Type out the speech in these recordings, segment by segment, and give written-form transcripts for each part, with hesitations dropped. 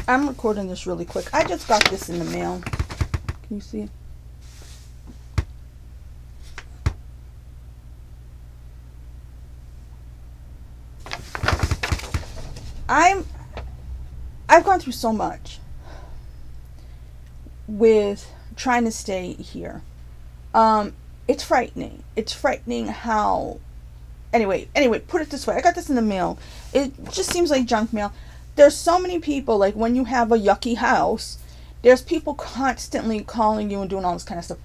I'm recording this really quick. I just got this in the mail. Can you see it? I've gone through so much with trying to stay here. It's frightening. It's frightening how... Anyway, put it this way. I got this in the mail. It just seems like junk mail. There's so many people, like when you have a yucky house, there's people constantly calling you and doing all this kind of stuff.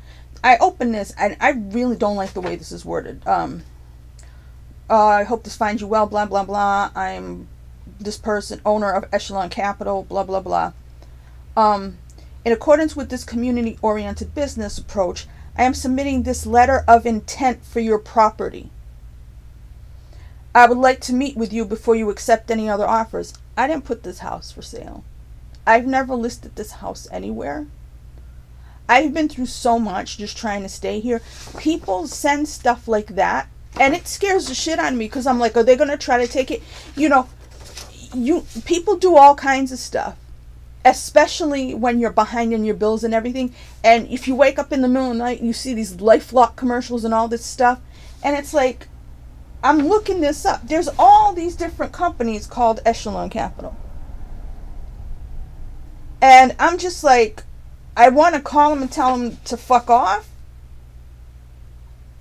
I open this, and I really don't like the way this is worded. I hope this finds you well, blah, blah, blah. I'm this person, owner of Echelon Capital, blah, blah, blah. In accordance with this community-oriented business approach, I am submitting this letter of intent for your property. I would like to meet with you before you accept any other offers. I didn't put this house for sale. I've never listed this house anywhere. I've been through so much just trying to stay here. People send stuff like that, and it scares the shit out of me because I'm like, are they going to try to take it? You know, people do all kinds of stuff, especially when you're behind in your bills and everything. And if you wake up in the middle of the night, you see these LifeLock commercials and all this stuff, and it's like, I'm looking this up. There's all these different companies called Echelon Capital. And I'm just like, I want to call them and tell them to fuck off.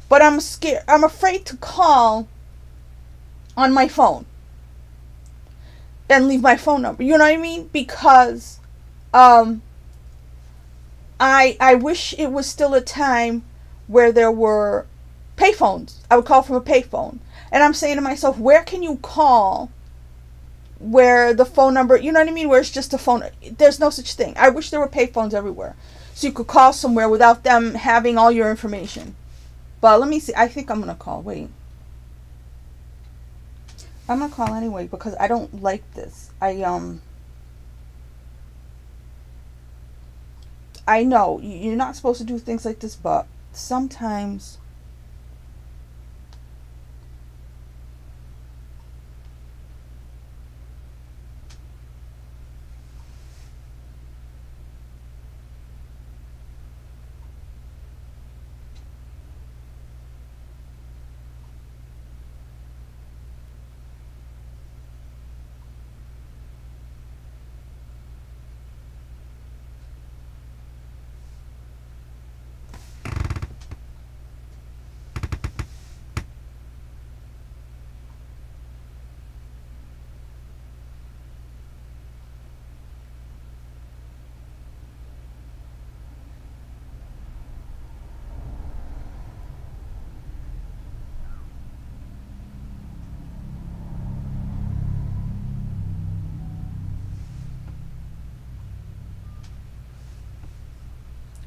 But I'm scared. I'm afraid to call on my phone and leave my phone number. You know what I mean? Because I wish it was still a time where there were payphones. I would call from a payphone. And I'm saying to myself, where can you call where the phone number, you know what I mean, where it's just a phone? There's no such thing. I wish there were payphones everywhere, so you could call somewhere without them having all your information. But let me see. I think I'm going to call. Wait. I'm going to call anyway because I don't like this. I know you're not supposed to do things like this, but sometimes...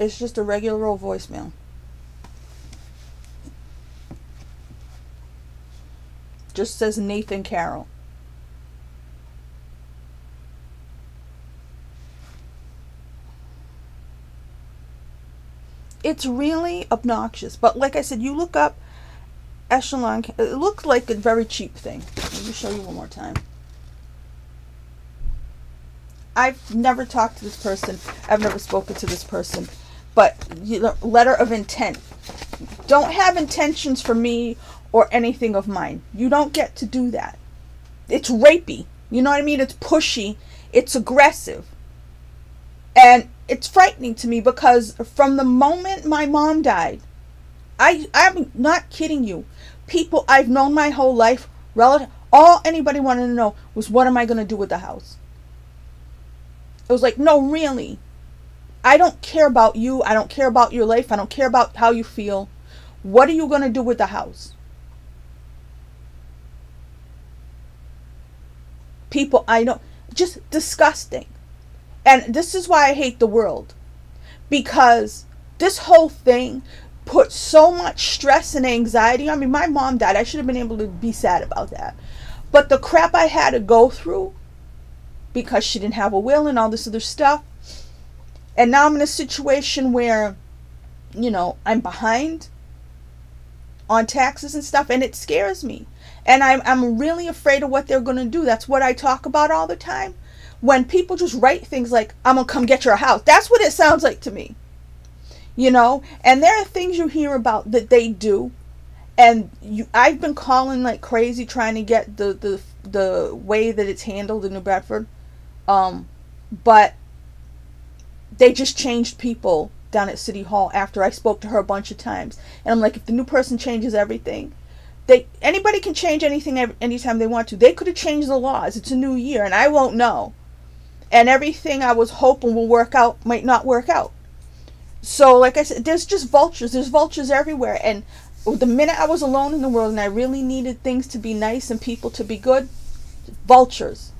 It's just a regular old voicemail. Just says Nathan Carroll. It's really obnoxious. But like I said, you look up Echelon. It looked like a very cheap thing. Let me show you one more time. I've never talked to this person. I've never spoken to this person. But letter of intent. Don't have intentions for me or anything of mine. You don't get to do that. It's rapey. You know what I mean? It's pushy. It's aggressive. And it's frightening to me because from the moment my mom died, I'm not kidding you. People I've known my whole life, all anybody wanted to know was, what am I going to do with the house? It was like, no, really. I don't care about you. I don't care about your life. I don't care about how you feel. What are you going to do with the house? People I know, just disgusting. And this is why I hate the world. Because this whole thing put so much stress and anxiety on me. My mom died. I should have been able to be sad about that. But the crap I had to go through because she didn't have a will and all this other stuff. And now I'm in a situation where, you know, I'm behind on taxes and stuff, and it scares me. And I'm really afraid of what they're going to do. That's what I talk about all the time. when people just write things like, I'm gonna come get your house. That's what it sounds like to me. You know? And there are things you hear about that they do. And I've been calling like crazy trying to get the way that it's handled in New Bedford. But they just changed people down at City Hall after I spoke to her a bunch of times. And I'm like, if the new person changes everything, anybody can change anything anytime they want to. They could have changed the laws. It's a new year and I won't know. And everything I was hoping will work out might not work out. So like I said, there's just vultures. There's vultures everywhere. And the minute I was alone in the world and I really needed things to be nice and people to be good, vultures.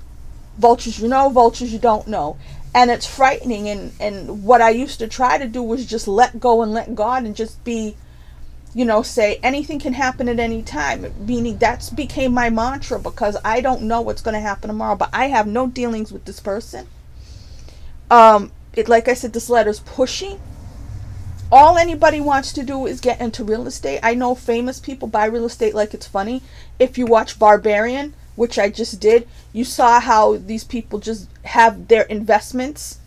Vultures you know, vultures you don't know. And it's frightening. And what I used to try to do was just let go and let God and just be, you know, say anything can happen at any time. Meaning that became my mantra, because I don't know what's going to happen tomorrow. But I have no dealings with this person. Like I said, this letter's pushy. All anybody wants to do is get into real estate. I know famous people buy real estate like it's funny. If you watch Barbarian, which I just did, you saw how these people just have their investments.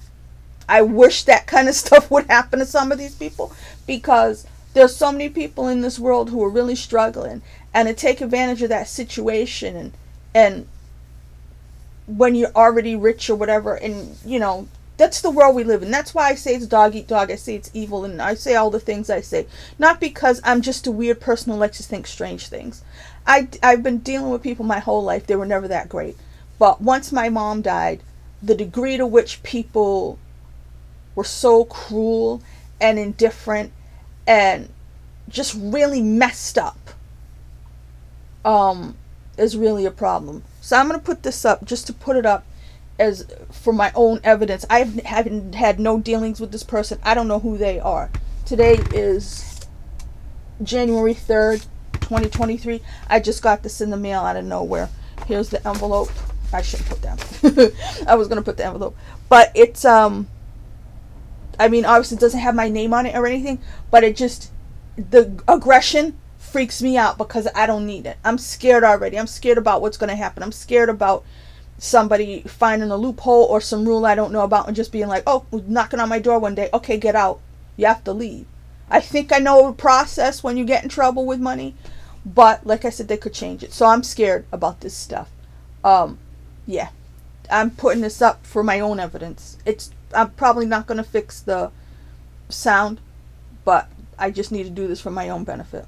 I wish that kind of stuff would happen to some of these people, because there's so many people in this world who are really struggling, and to take advantage of that situation, and when you're already rich or whatever, and you know, that's the world we live in. That's why I say it's dog eat dog. I say it's evil, and I say all the things I say. Not because I'm just a weird person who likes to think strange things. I've been dealing with people my whole life. They were never that great. But once my mom died, the degree to which people were so cruel and indifferent and just really messed up is really a problem. So I'm going to put this up just to put it up as for my own evidence. I haven't had no dealings with this person. I don't know who they are. Today is January 3rd, 2023. I just got this in the mail out of nowhere. Here's the envelope. I shouldn't put that. I was going to put the envelope. But it's, I mean, obviously it doesn't have my name on it or anything, but it just, the aggression freaks me out because I don't need it. I'm scared already. I'm scared about what's going to happen. I'm scared about somebody finding a loophole or some rule I don't know about and just being like, oh, knocking on my door one day. Okay, get out. You have to leave. I think I know the process when you get in trouble with money, but like I said, they could change it. So I'm scared about this stuff. Yeah, I'm putting this up for my own evidence. I'm probably not going to fix the sound, but I just need to do this for my own benefit.